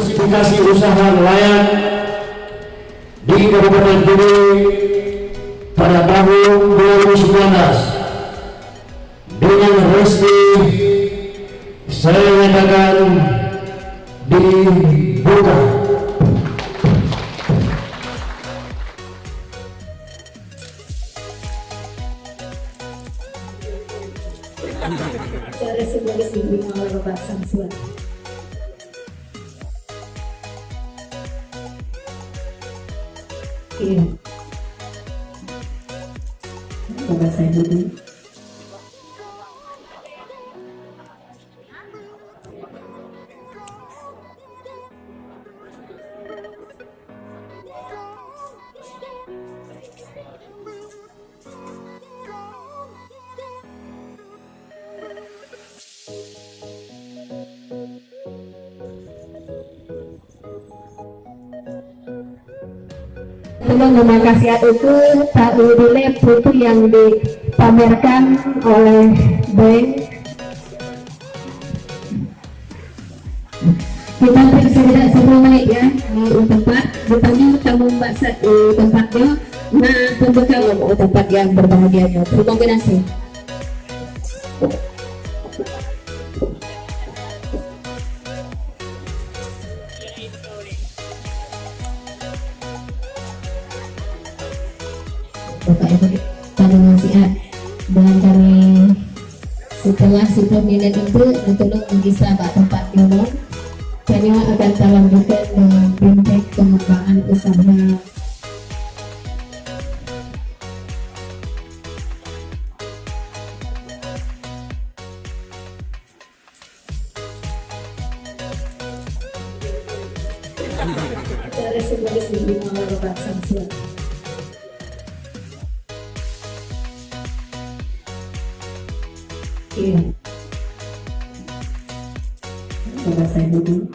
Spesifikasi usaha nelayan di Kabupaten Pidi pada tahun 2019 dengan resmi saya nyatakan dibuka. Secara simbolis diberikan oleh Bapak Samsuan. Iya. Bapak saya dulu. Tolong memakai itu tahu dulu foto yang dipamerkan oleh bank. Kita periksa tidak 10 menit ya tempat bertanya tamu Mbak tempatnya. Nah pembekal tempat yang berbahagianya. Terima kasih. Bapak Ibu pada nasihat dan kami setelah super minat itu tolong bisa Pak tempat dulu kami akan lanjutkan dengan fintech pengembangan usaha. Secara simbolis diberikan oleh Bapak Samsuan. Iya. Bapak saya dulu.